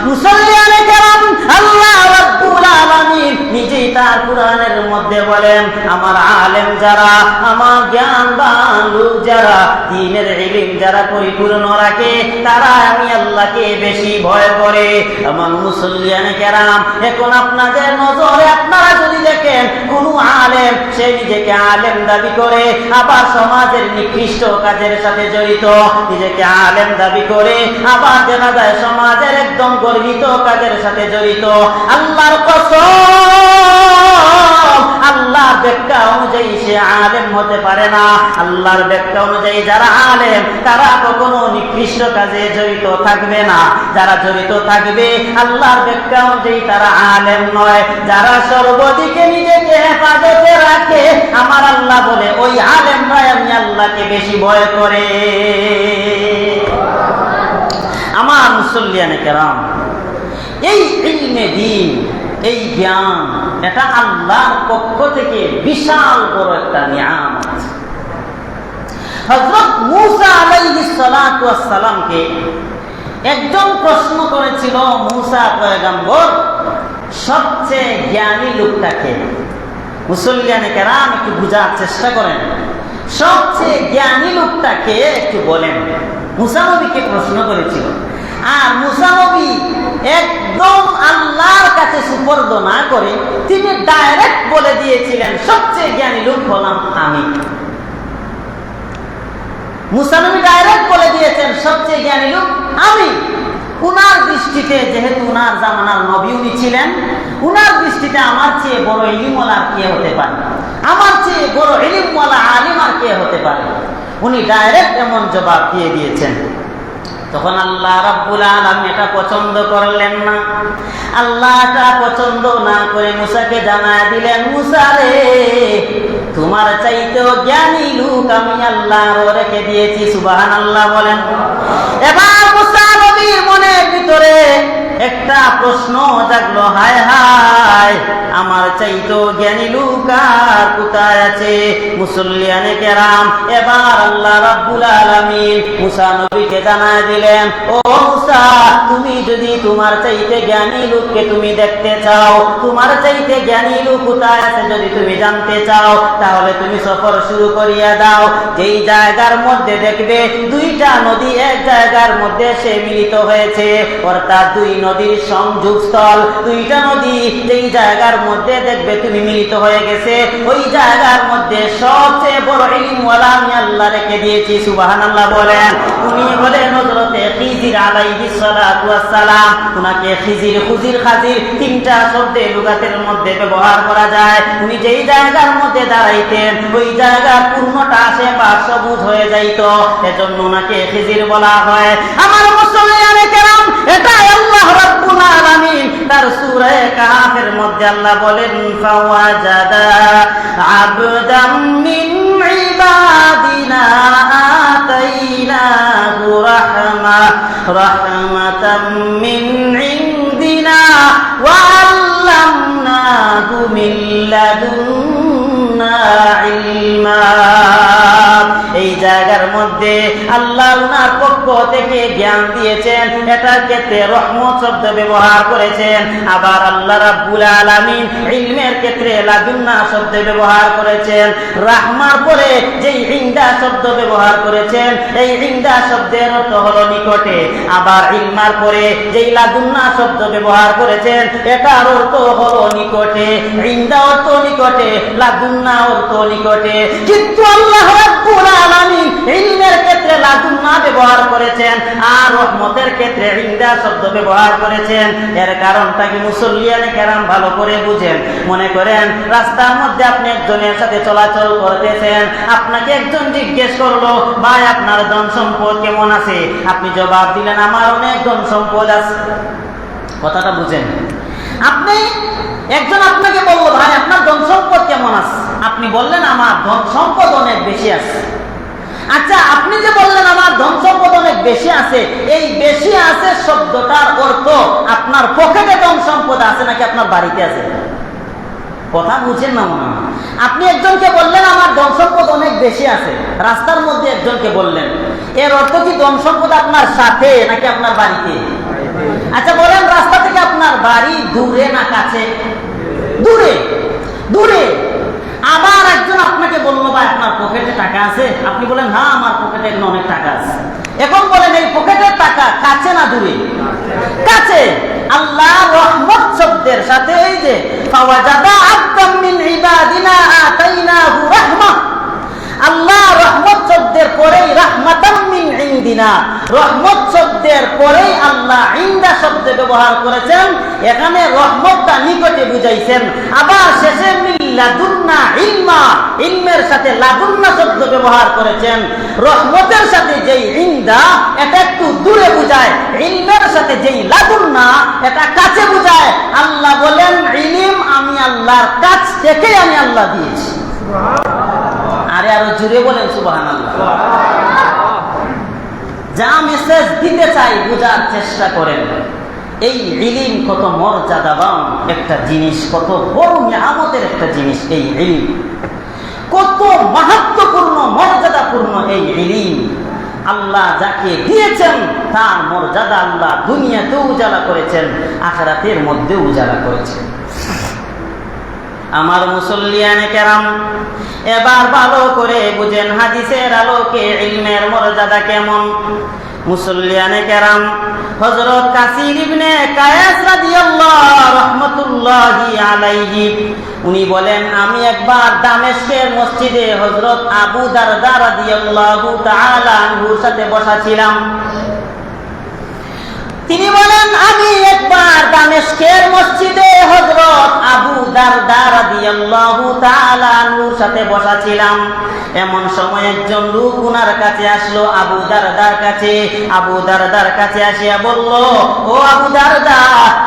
মুসল্লিয়ানে কেরাম, আল্লাহ রাব্বুল আলামিন নিজেই তার কোরআনের মধ্যে বলেন আমার আলেম যারা, আমার জ্ঞানবান লোক যারা, দ্বীনের ইলম যারা পরিপূর্ণ রাখে, তারা আমি আল্লাহকে বেশি ভয় করে। আমার মুসল্লিয়ানে কেরাম, এখন আপনাদের নজরে আপনারা যদি দেখেন কোন আলেম সে নিজেকে আলেম দাবি করে, আবার সমাজের নিকৃষ্ট কাজের সাথে জড়িত, নিজেকে আলেম দাবি করে, আবার দেখা যায় সমাজের একদম গর্বিত কাজের সাথে জড়িত, আল্লাহর কসম, আল্লাহর ব্যাখ্যা অনুযায়ী সে আলেম হতে পারে না। আল্লাহর ব্যাখ্যা অনুযায়ী যারা আলেম, তারা কখনো নিকৃষ্ট কাজে জড়িত থাকবে না। যারা জড়িত থাকবে আল্লাহর ব্যাখ্যা অনুযায়ী তারা আলেম নয়। যারা সর্বদিকে নিজেকে হেফাজতে রাখে, আমার আল্লাহ বলে ওই আলেমরাই আমি আল্লাহকে বেশি ভয় করে। আমার মুসল্লিয়ানে কেরাম, এই ইলমে দ্বীন, এই জ্ঞান, এটা আল্লাহর পক্ষ থেকে বিশাল বড় একটা নিয়ামত। হযরত মূসা আলাইহিস সালাতু ওয়াস সালামকে একজন প্রশ্ন করেছিল, মূসা পয়গম্বর সবচেয়ে জ্ঞানী লোকটাকে? মুসল্লিয়ানে কেরাম একটু বুঝার চেষ্টা করেন, সবচেয়ে জ্ঞানী লোকটাকে একটু বলেন। মূসা নবীকে প্রশ্ন করেছিল, আর মূসা নবী একদম আল্লাহর কাছে সুপর্দ না করে তিনি ডাইরেক্ট বলে দিয়েছিলেন সবচেয়ে জ্ঞানী লোক হলাম আমি। মূসা নবী ডাইরেক্ট বলে দিয়েছেন সবচেয়ে জ্ঞানী লোক আমি। উনার দৃষ্টিতে, যেহেতু উনার জামানার নবী উনি ছিলেন, উনার দৃষ্টিতে আমার চেয়ে বড় ইলমওয়ালা আর কে হতে পারে, আমার চেয়ে বড় ইলমওয়ালা আলিম আর কে হতে পারে। উনি ডাইরেক্ট এমন জবাব দিয়ে দিয়েছেন। তখন আল্লাহ রাব্বুল আলামিন এটা পছন্দ করলেন না। আল্লাহ এটা পছন্দ না করে মূসাকে জানায় দিলেন, মূসা রে, তোমার চাইতেও জ্ঞানী লোক আমি আল্লাহ রেখে দিয়েছি। সুবহানাল্লাহ বলেন। এবার মূসা নবীর মনের ভিতরে একটা প্রশ্ন জাগলো, হায় হায়, আমার চাইতেও জ্ঞানী লোক আর কোথায় আছে? মুসল্লিয়ানে কেরাম, এবার আল্লাহ রাব্বুল আলামিন মূসা নবীকে জানায় দিলেন, ও মূসা, তুমি যদি তোমার চাইতে জ্ঞানী লোককে তুমি দেখতে চাও, তোমার চাইতে জ্ঞানী লোক কোথায় আছে যদি তুমি জানতে চাও, তাহলে তুমি সফর শুরু করিয়া দাও। যেই জায়গার মধ্যে দেখবে দুইটা নদী এক জায়গার মধ্যে সে মিলিত হয়েছে, অর্থাৎ দুই নদীর সংযোগস্থল, দুইটা নদী যেই জায়গার মধ্যে দেখবে তুমি মিলিত হয়ে গেছে, ওই জায়গার মধ্যে সবচেয়ে বড় ইলমওয়ালা আমি আল্লাহ রেখে দিয়েছি। সুবহানাল্লাহ বলেন। উনি বলেন হযরতে খিজির আলাইহিস সালাতু ওয়াস সালাম। উনাকে খিজির, খুজির, খাজির তিনটা শব্দে লুগাতের মধ্যে ব্যবহার করা যায়। উনি যেই জায়গার মধ্যে দাঁড়াইতেন ওই জায়গার পূর্ণটা আশেপাশ সবুজ হয়ে যাইত, এজন্য ওনাকে খিজির বলা হয়। আমার মুসলমানে কেরাম, এটা আল্লাহ রাব্বুল আলামিন তার সূরা কাহফের মধ্যে আল্লাহ বলেন, ফাওয়াজাদা আবদাম মিন ইবাদিনা আতাইনাহু রাহমাতাম মিন ইনদিনা ওয়া আল্লামনাহু মিন লাদুন্না ইলমা। এই জায়গার মধ্যে আল্লাহ উনার পক্ষ থেকে জ্ঞান দিয়েছেন, এটার ক্ষেত্রে রহমত শব্দ ব্যবহার করেছেন। আবার আল্লাহ রাব্বুল আলামিন ইলমের ক্ষেত্রে লাদুন্না শব্দ ব্যবহার করেছেন। রাহমার পরে যেই ইনদা শব্দ ব্যবহার করেছেন, এই ইনদা শব্দের অর্থ হলো নিকটে। আবার ইলমার পরে যেই লাদুন্না শব্দ ব্যবহার করেছেন, এটার অর্থ হলো নিকটে। ইনদা অর্থ নিকটে, লাদুন্না অর্থ নিকটে। কিন্তু আল্লাহ রাব্বুল আলামিন ইলমের ক্ষেত্রে লাদুন্না ব্যবহার করেছেন আর রহমতের ক্ষেত্রে ইনদা শব্দ ব্যবহার করেছেন। এর কারণটা কি মুসল্লিয়ানে কেরাম ভালো করে বুঝেন। মনে করেন রাস্তার মধ্যে আপনি একজনের সাথে চলাচল করতেছেন, আপনাকে একজন জিজ্ঞেস করলো, ভাই আপনার ধন সম্পদ কেমন আছে? আপনি জবাব দিলেন, আমার অনেক ধন সম্পদ আছে। কথাটা বুঝেন? একজন আপনাকে বললো, ভাই আপনার ধন সম্পদ কেমন আছে? আপনি বললেন, আমার ধন সম্পদ অনেক বেশি আছে। আচ্ছা, আপনি যে বললেন আমার ধন সম্পদ অনেক বেশি আছে, এই বেশি আছে শব্দটার অর্থ আপনার পকেটে ধন সম্পদ আছে নাকি আপনার বাড়িতে আছে? কথা বুঝেন না মনে হয়। আপনি একজনকে বললেন আমার ধন সম্পদ অনেক বেশি আছে, রাস্তার মধ্যে একজনকে বললেন, এর অর্থ কি ধন সম্পদ আপনার সাথে নাকি আপনার বাড়িতে? আচ্ছা বলেন, রাস্তা থেকে আপনার বাড়ি দূরে না কাছে? দূরে। দূরে। আবার একজন আপনাকে বললো, ভাই আপনার পকেটে টাকা আছে? আপনি বলেন, হ্যাঁ আমার পকেটে এখন অনেক টাকা আছে। এখন বলেন, এই পকেটের টাকা কাছে না দূরে? কাছে। আল্লাহ রহমত শব্দের সাথে এই যে ফাওয়াজাদা আবদাম মিন ইবাদিনা আতাইনাহু রাহমাহ, আল্লাহ রহমত শব্দের পরেই রাহমাতাম মিন ইনদিনা, রহমত শব্দের পরেই আল্লাহ ইনদা শব্দ ব্যবহার করেছেন। এখানে রহমতটা নিকটে বুঝাইছেন। আবার শেষে লাদুন্না ইলমা, ইলমের সাথে লাদুন্না শব্দ ব্যবহার করেছেন। রহমতের সাথে যেই ইনদা এটা একটু দূরে বুঝায়, ইলমের সাথে যেই লাদুন্না এটা কাছে বুঝায়। আল্লাহ বলেন, ইলম আমি আল্লাহর কাছ থেকে আমি আল্লাহ দিয়েছি। আরে আরো জুড়ে বলেন সুবহানাল্লাহ। যা মেসেজ দিতে চাই বোঝার চেষ্টা করেন। এই ইলম কত মর্যাদাবান একটা জিনিস, কত বড় নিয়ামতের একটা জিনিস এই ইলম, কত মাহাত্ম্যপূর্ণ মর্যাদাপূর্ণ এই ইলম। আল্লাহ যাকে দিয়েছেন তার মর্যাদা আল্লাহ দুনিয়াতেও উজালা করেছেন, আখিরাতের মধ্যেও উজালা করেছেন। আমার মুসল্লিয়ানে কেরাম, এবার ভালো করে বুঝেন হাদিসের আলোকে ইলমের মর্যাদা কেমন। মুসল্লিয়ানে কেরাম, হযরত কাসির ইবনে কায়েস রাদিয়াল্লাহু রাহমাতুল্লাহি আলাইহি উনি বলেন, আমি একবার দামেস্কের মসজিদে হযরত আবু দারদা রাদিয়াল্লাহু তাআলা আনহুর সাথে বসা ছিলাম। তিনি বলেন, আমি একবার দামেস্কের মসজিদে হযরত আবু দারদা রাদিয়াল্লাহু তাআলা আনহুর সাথে বসা ছিলাম। এমন সময় একজন লোক উনার কাছে আসলো, আবু দারদার কাছে। আবু দারদার কাছে আসিয়া বলল, ও আবু দারদা,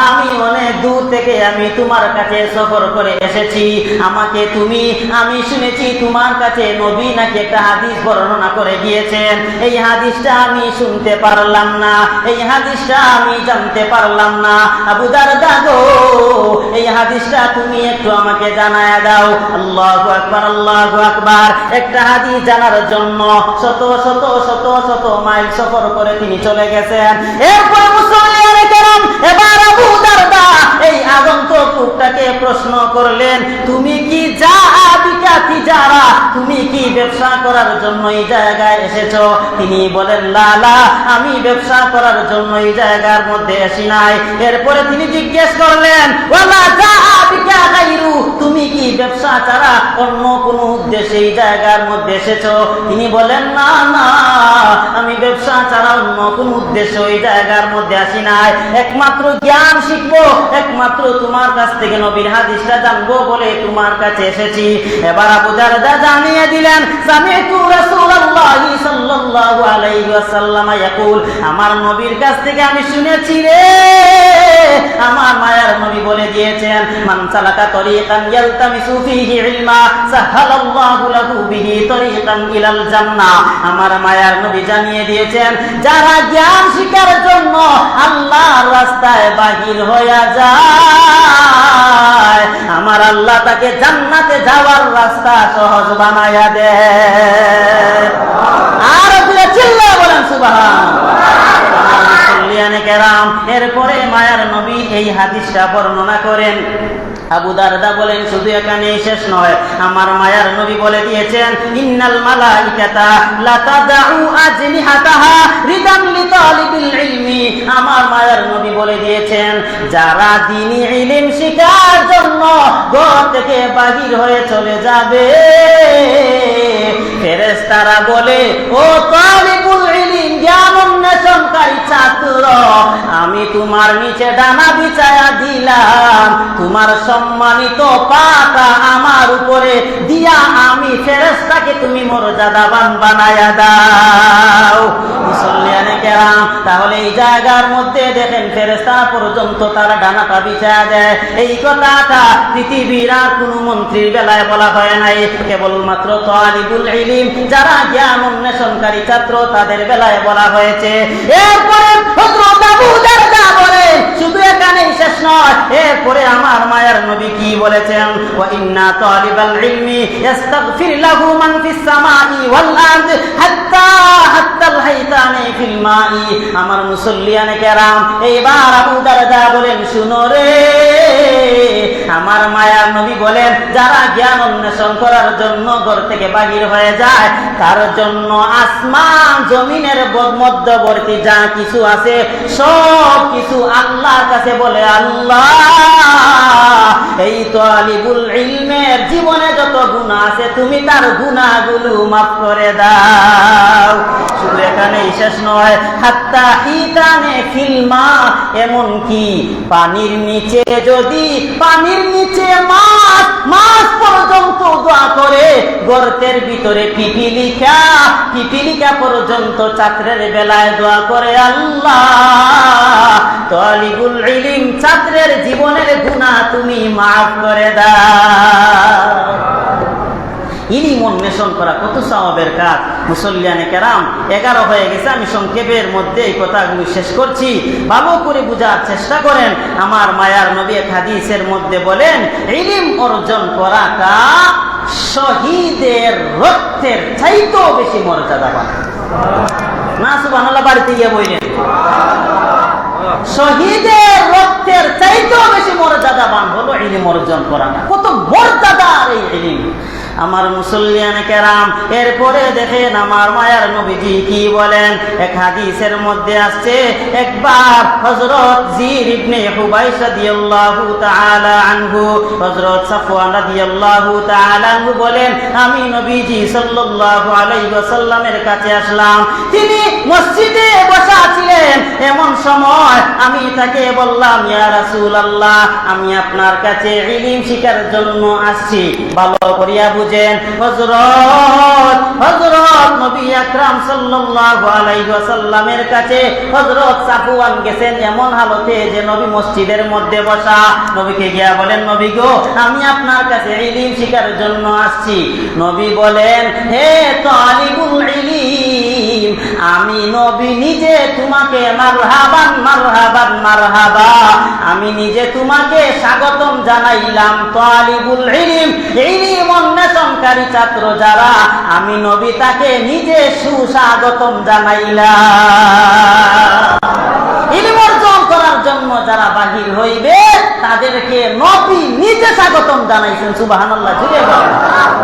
আমি অনেক দূর থেকে আমি তোমার কাছে সফর করে এসেছি। আমাকে তুমি, আমি শুনেছি তোমার কাছে নবী নাকি একটা হাদিস বর্ণনা করে গিয়েছেন। এই হাদিসটা আমি শুনতে পারলাম না, এই হাদিসটা আমি জানতে পারলাম না। আবু দারদা গো, এই হাদিসটা তুমি একটু আমাকে জানায়া দাও। আল্লাহু আকবার, আল্লাহু আকবার। একটা হাদিস জানার জন্য শত শত শত শত মাইল সফর করে তিনি চলে গেছেন। এরপর মুসলমানে কেরাম, এবার আবু দারদা এই আগন্তুক লোকটাকে প্রশ্ন করলেন, তুমি কি তিজারা, তুমি কি ব্যবসা করার জন্য এই জায়গায় এসেছো? তিনি বলেন, লা লা, আমি ব্যবসা করার জন্য এই জায়গার মধ্যে আসি নাই। এরপরে তিনি জিজ্ঞেস করলেন, ওয়ালা জাআবিকা গায়রু, তুমি কি ব্যবসা ছাড়া অন্য কোনো উদ্দেশ্যে এই জায়গার মধ্যে এসেছো? তিনি বলেন, না না, আমি ব্যবসা ছাড়া অন্য কোনো উদ্দেশ্য এই জায়গার মধ্যে আসি নাই, একমাত্র জ্ঞান শিখবো, একমাত্র তোমার কাছ থেকে নবীর হাদিসটা জানবো বলে তোমার কাছে এসেছি। এবার আবু দারদা জানিয়ে দিলেন, সামি'তু রাসূলুল্লাহি সাল্লাল্লাহু আলাইহি ওয়াসাল্লাম ইয়াকুল, আমার নবীর কাছ থেকে আমি শুনেছি রে, আমার মায়ার নবী বলে দিয়েছেন, মান সালাকা তরিকান ইয়ালতামিসু ফীহি ইলমা সাহালাল্লাহু লাহু বিহি তরিকান ইলাল জান্নাহ। আমার মায়ার নবী জানিয়ে দিয়েছেন, যারা জ্ঞান শিখার জন্য আল্লাহর রাস্তায় বাহির হয়ে যায়, আমার আল্লাহ তাকে জান্নাতে যাওয়ার রাস্তা সহজ বানায়া দেয়। আর সুবহানাল্লাহ। এরপরে মায়ার নবী এই হাদিসটা বর্ণনা করেন। আবু দারদা বলেন শুধু এখানেই শেষ নয়, আমার মায়ার নবী বলে দিয়েছেন ইন্নাল মালাইকাতা লা তাদাউ আজনিহাতাহা রিদান লিতালিবিল ইলমি। আমার মায়ার নবী বলে দিয়েছেন যারা দ্বীনি ইলম শিখার জন্য ঘর থেকে বাহির হয়ে চলে যাবে, ফেরেশতারা বলে ও তালিবুল ইলম, জ্ঞান অন্বেষণকারী ছাত্র, আমি তোমার নিচে ডানা বিছায়া দিলাম, তোমার সম্মানিত পাটা আমার উপরে দিয়া আমি ফেরেশতাকে তুমি মর্যাদাবান বানায়া দাও। মুসল্লিয়ানে কেরাম, তাহলে এই জায়গার মধ্যে দেখেন ফেরেশতা পর্যন্ত তারা ডানাটা বিছায়া দেয়। এই কথাটা পৃথিবীর আর কোনো মন্ত্রীর বেলায় বলা হয় নাই, কেবলমাত্র তালিবুল ইলম যারা জ্ঞান অন্বেষণকারী ছাত্র তাদের বেলায় বলা হয়েছে। এরপরে হযরত আবু দারদা বলেন শুধু এখানেই শেষ নয়, এরপরে আমার মায়ার নবী কি বলেছেন ওয়া ইন্না তালিবাল ইলমি ইস্তাগফির লাহু মান ফিস সামাই ওয়াল আরদ হাত্তাল হাইতানি ফিল মাই। আমার মুসল্লিয়ানে কেরাম, এইবার আবু দারদা বলেন শুনো রে, আমার মায়ার নবী বলেন যারা জ্ঞান অন্বেষণ করার জন্য ঘর থেকে বাহির হয়ে যায় তার জন্য আসমান জমিনের মধ্যবর্তী যা কিছু আছে সব কিছু আল্লাহর কাছে বলে আল্লাহ এই তালিবুল ইলমের জীবনে যত গুনাহ আছে তুমি তার গুনাহগুলো মাফ করে দাও। শুধু এখানেই শেষ নয়, হাত্তা হিতানে ফিল মা, এমন কি পানির নিচে যদি পানির নিচে মাছ পর্যন্ত দোয়া করে, গর্তের ভিতরে পিপিলিকা পর্যন্ত ছাত্রের বেলায় দোয়া করে আল্লাহ তালিবুল ইলম ছাত্রের জীবনের গুনাহ তুমি মাফ করে দাও। ইলম অন্বেষণ করা কত সওয়াবের কাজ। মুসল্লিয়ানে কেরাম, 11 হয়ে গেছে, আমি সংক্ষেপের মধ্যে এই কথাগুলো শেষ করছি, ভালো করে বোঝার চেষ্টা করেন। আমার মায়ার নবী এক হাদিসের মধ্যে বলেন ইলম অর্জন করাটা শহীদের রক্তের চাইতেও বেশি মর্যাদাবান। না সুবহানাল্লাহ, বাড়িতে গিয়ে বললেন শহীদের রক্তের চাইতেও বেশি মর্যাদাবান হলো ইলম অর্জন করাটা। কত মর্যাদার এই ইলম। আমার মুসল্লিয়ানে কেরাম, এরপরে দেখেন আমার মায়ার নবীজি কি বলেন। এক হাদিসের মধ্যে আসছে একবার হযরত জির ইবনে হুবাইশ রাদিয়াল্লাহু তাআলা আনহু, হযরত সাফওয়ান রাদিয়াল্লাহু তাআলা আনহু বলেন আমি নবীজি সাল্লাল্লাহু আলাইহি ওয়াসাল্লামের কাছে আসলাম, তিনি মসজিদে বসা ছিলেন। এমন সময় আমি তাকে বললাম ইয়া রাসূলুল্লাহ, আমি আপনার কাছে ইলম শিখার জন্য আসছি, ভালো করিয়া বুঝেন। হযরত নবী আকরাম সাল্লাল্লাহু আলাইহি ওয়াসাল্লামের কাছে হযরত সাফওয়ান গেছেন এমন হালতে যে নবী মসজিদের মধ্যে বসা। নবীকে গিয়া বলেন নবী গো, আমি আপনার কাছে ইলম শিখার জন্য আসছি। নবী বলেন হে তালিবুল ইলম, আমি নবী নিজে তোমাকে মারহাবান মারহাবান মারহাবা, আমি নিজে তোমাকে স্বাগতম জানাইলাম। তালিবুল ইলম, ইলম অন্বেষণকারী ছাত্র যারা, আমি নবী তাকে নিজে সুস্বাগতম জানাইলাম। ইলম অর্জন করার জন্য যারা বাহির হইবে তাদেরকে নবী নিজে স্বাগতম জানাইছেন। সুবহানাল্লাহ।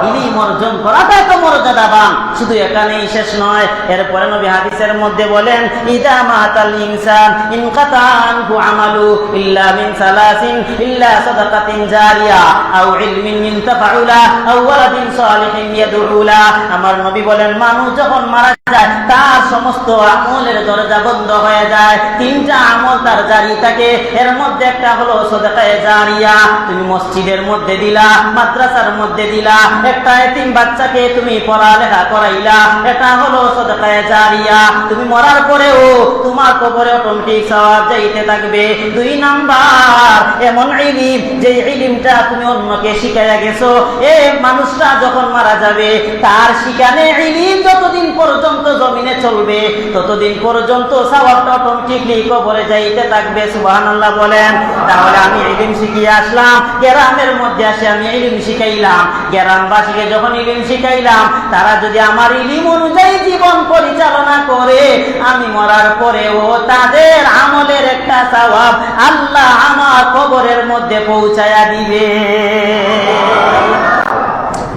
ইলম অর্জন করাটাই তো মর্যাদাবান। শুধু এখানেই শেষ নয়, এরপরে নবী হাদিসের মধ্যে বলেন ইদা মাতাল ইনসান ইনকাতা আনহু আমালু ইল্লা মিন সালাসিন ইল্লা সাদাকাতিন জারিয়া আও ইলমিন ইনতাফাউলা আও ওয়ালাদিন সালিহিন ইয়াদউলা। আমার নবী বলেন মানুষ যখন মারা যায় তার সমস্ত আমলের দরজা বন্ধ হয়ে যায়, 3টা আমল তার জারি থাকে। এর মধ্যে একটা হলো সাদাকায়ে জারিয়া, তুমি মসজিদের মধ্যে দিলা, মাদ্রাসার মধ্যে দিলা, একটা এতিম বাচ্চাকে তুমি পড়ালেখা করাইলা, এটা হলো সাদাকায়ে জারিয়া। তুমি মরার পরেও তোমার কবরে অটোমেটিক সওয়াব যাইতে থাকবে। 2 নাম্বার এমন ইলম যে ইলমটা তুমি অন্যকে শিখাইয়া গেছো, এই মানুষটা যখন মারা যাবে তার শিখানে ইলম যতদিন পর্যন্ত পর্যন্ত জমিনে চলবে ততদিন পর্যন্ত সওয়াবটা অটোমেটিকলি কবরে যাইতে থাকবে। সুবহানাল্লাহ বলেন। তাহলে আমি ইলম শিখিয়ে আসলাম, গ্রামের মধ্যে আসে আমি ইলম শিখাইলাম, গ্রামবাসীকে যখন ইলম শিখাইলাম তারা যদি আমার ইলম অনুযায়ী জীবন পরিচালনা করে আমি মরার পরেও তাদের আমলের একটা সওয়াব আল্লাহ আমার কবরের মধ্যে পৌঁছায়া দিবে।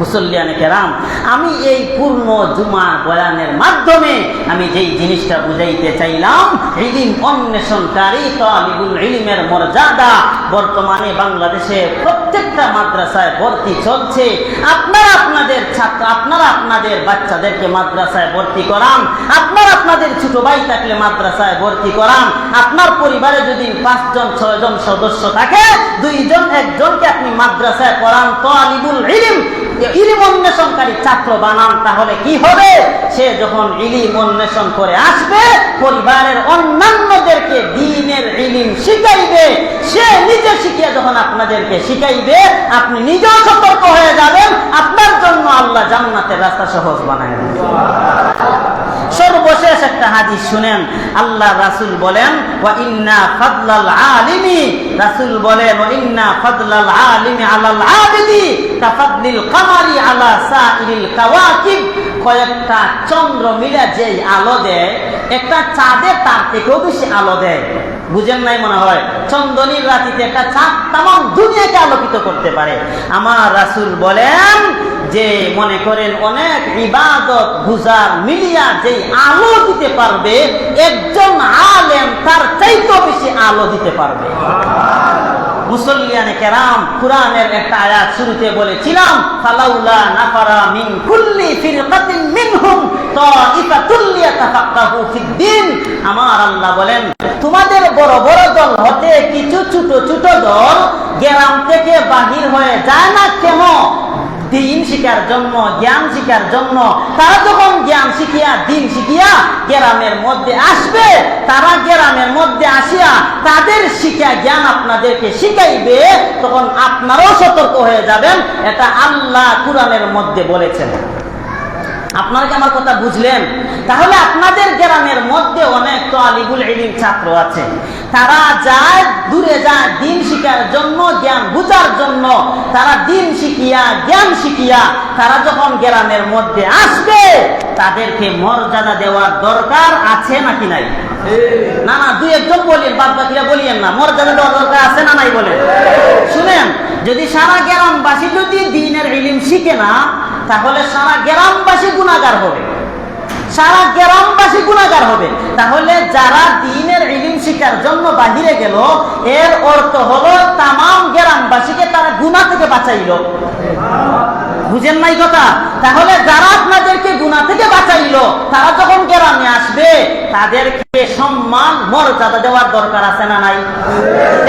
মুসল্লিয়ানে কেরাম, আমি এই পূর্ণ জুমার বয়ানের মাধ্যমে আমি যেই জিনিসটা বুঝাইতে চাইলাম, ইলম অন্বেষণকারী তালিবুল ইলমের মর্যাদা বর্তমানে বাংলাদেশে প্রত্যেকটা মাদ্রাসায় ভর্তি চলছে। আপনারা আপনাদের ছাত্র, আপনারা আপনাদের বাচ্চাদেরকে মাদ্রাসায় ভর্তি করান, আপনারা আপনাদের ছোট ভাই থাকলে মাদ্রাসায় ভর্তি করান। আপনার পরিবারে যদি 5 জন 6 জন সদস্য থাকে, 2 জন 1 জনকে আপনি মাদ্রাসায় পড়ান, তালিবুল ইলম ইলম অন্বেষণকারী ছাত্র বানান। তাহলে কি হবে? সে যখন ইলম অন্বেষণ করে আসবে পরিবারের অন্যান্যদেরকে দ্বীনের ইলম শিখাইবে, সে নিজে শিখিয়ে যখন আপনাদেরকে শিখাইবে আপনি নিজেও সতর্ক হয়ে যাবেন, আপনার জন্য আল্লাহ জান্নাতের রাস্তা সহজ বানায় দেবেন। সর্বশেষ একটা হাদিস শুনেন, আল্লাহ রাসূল বলেন ওয়া ইন্না ফাদলাল আলিমি, রাসূল বলেন ওয়া ইন্না ফাদলাল আলিমি আলাল আবিদি কাফাদলিল কামারি আলা সাইরিল কাওয়াকিব। কয়েকটা চন্দ্র মিলে যেই আলো দেয়, একটা চাঁদে তার থেকেও বেশি আলো দেয়। বুঝেন নাই মনে হয়? চন্দ্রনীর রাতিতে একটা চাঁদ তামাম দুনিয়াকে আলোকিত করতে পারে। আমার রাসূল বলেন যে মনে করেন অনেক ইবাদত গুজার মিলিয়া যেই আলো দিতে পারবে, একজন আলেম তার চাইতেও বেশি আলো দিতে পারবে। মুসল্লিয়ানে কেরাম, কুরআনের একটা আয়াত শুরুতে বলেছিলাম ফালাউলা নাফারা মিন কুল্লি ফিরকাতিন মিনহুম তাইফাতুল লিয়াতাফাক্কাহু ফিদ্দিন। আমার আল্লাহ বলেন তোমাদের বড় বড় দল হতে কিছু ছোট ছোট দল গ্রাম থেকে বাহির হয়ে যায় না কেন? দিন শিখার জন্য, জ্ঞান শিখার জন্য। তারা যখন জ্ঞান শিখিয়া দিন শিখিয়া গ্রামের মধ্যে আসবে, তারা গ্রামের মধ্যে আসিয়া তাদের শিক্ষা জ্ঞান আপনাদেরকে শিখাইবে, তখন আপনারাও সতর্ক হয়ে যাবেন। এটা আল্লাহ কুরআনের মধ্যে বলেছেন। আপনারা কি আমার কথা বুঝলেন? তাহলে আপনাদের গ্রামের মধ্যে অনেক তালিবুল ইলম ছাত্র আছে, তারা যায় দূরে যায় দিন শিখার জন্য, জ্ঞান বুঝার জন্য। তারা দিন শিখিয়া জ্ঞান শিখিয়া তারা যখন গ্রামের মধ্যে আসবে তাদেরকে মর্যাদা দেওয়ার দরকার আছে নাকি নাই? না না, 2-1 জন বলেন, বাদ বাকিরা বলিয়েন না। মর্যাদা দেওয়ার দরকার আছে না নাই বলেন? শুনেন, যদি সারা গ্রামবাসী যদি দ্বীনের ইলম শিখে না, তাহলে সারা গ্রামবাসী গুনাহগার হবে, সারা গ্রামবাসী গুনাহগার হবে। তাহলে যারা দ্বীনের ইলম শিখার জন্য বাহিরে গেল, এর অর্থ হলো তামাম গ্রামবাসীকে তারা গুনাহ থেকে বাঁচাইল। বুঝেন নাই কথা? তাহলে যারা আপনাদেরকে গুনাহ থেকে বাঁচাইলো, তারা যখন গ্রামে আসবে তাদেরকে সম্মান মর্যাদা দেওয়ার দরকার আছে না নাই?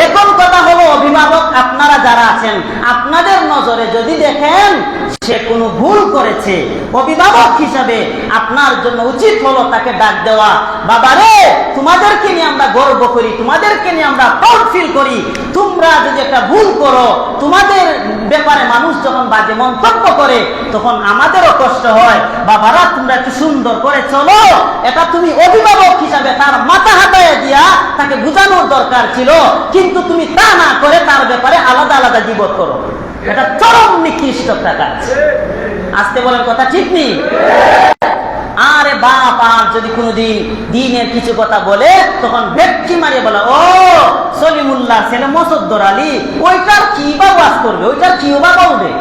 এখন কথা হলো, অভিভাবক আপনারা যারা আছেন, আপনাদের নজরে যদি দেখেন সে কোনো ভুল করেছে, অভিভাবক হিসাবে আপনার জন্য উচিত হলো তাকে ডাক দেওয়া। বাবারে, তোমাদেরকে নিয়ে আমরা গর্ব করি, তোমাদেরকে নিয়ে আমরা প্রাউড ফিল করি। তোমরা যদি একটা ভুল করো, তোমাদের ব্যাপারে মানুষ যখন বাজে মন্তব্য করে, তখন আমাদেরও কষ্ট হয়। বাবারা, তোমরা একটু সুন্দর করে চলো। এটা তুমি অভিভাবক হিসাবে তার মাথা হাতায় দিয়া তাকে বুঝানোর দরকার ছিল, কিন্তু তুমি তা না করে তার ব্যাপারে আলাদা আলাদা জীবত করো। এটা চরম নিকৃষ্ট একটা কাজ। আসতে বলেন, কথা ঠিক নেই? আরে বাপ, আর যদি কোনোদিন দ্বীনের কিছু কথা বলে, তখন ভেটকি মারিয়ে বলে, ও সলিমুল্লাহ ছেলে মোসাদ্দর আলী, ওইটার কি বা ওয়াজ করবে, ওইটার কি বা বলবে?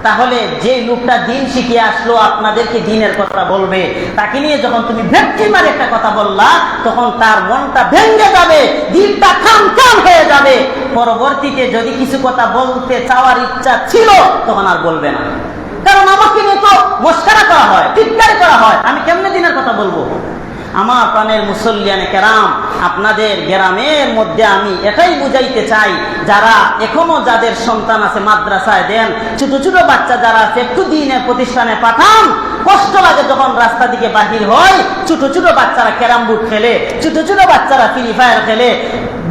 তাহলে যে লোকটা দ্বীন শিখিয়ে আসলো, আপনাদেরকে দ্বীনের কথা বলবে, তাকে নিয়ে যখন তুমি ভেটকি মারে একটা কথা বললা, তখন তার মনটা ভেঙে যাবে, দিলটা খাম খাম হয়ে যাবে। পরবর্তীতে যদি কিছু কথা বলতে চাওয়ার ইচ্ছা ছিল, তখন আর বলবে না। কারণ আমাকে নিয়ে তো মস্করা করা হয়, টিটকারি করা হয়, আমি কেমনে দ্বীনের কথা বলবো? আমার প্রাণের মুসল্লিয়ানে কেরাম, আপনাদের গ্রামের মধ্যে আমি এটাই বুঝাইতে চাই, যারা এখনো যাদের সন্তান আছে মাদ্রাসায় দেন, ছোট ছোট বাচ্চা যারা আছে একটু দ্বীনের প্রতিষ্ঠানে পাঠান। কষ্ট লাগে যখন রাস্তা দিকে বাহির হয়, ছোট ছোট বাচ্চারা ক্যারাম বোর্ড খেলে, ছোট ছোট বাচ্চারা ফ্রি ফায়ার খেলে,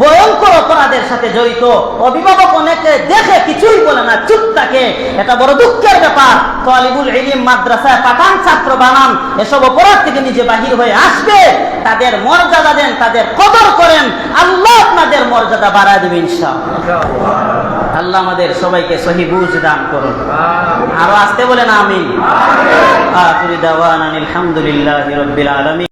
ভয়ঙ্কর অপরাধের সাথে জড়িত, অভিভাবক অনেকে দেখে কিছুই বলে না, চুপ থাকে। এটা বড় দুঃখের ব্যাপার। তালিবুল ইলম মাদ্রাসায় পাঠান, ছাত্র বানান, এসব অপরাধ থেকে নিজে বাহির হয়ে আসবে, তাদের মর্যাদা দেন, তাদের কদর করেন, আল্লাহ আপনাদের মর্যাদা বাড়ায় দেবে ইনশাআল্লাহ। আল্লাহ আমাদের সবাইকে সহি বুঝ দান করুন। আরো আসতে বলেন আমিন। আখির দাওয়ানা আলহামদুলিল্লাহি রাব্বিল আলামিন।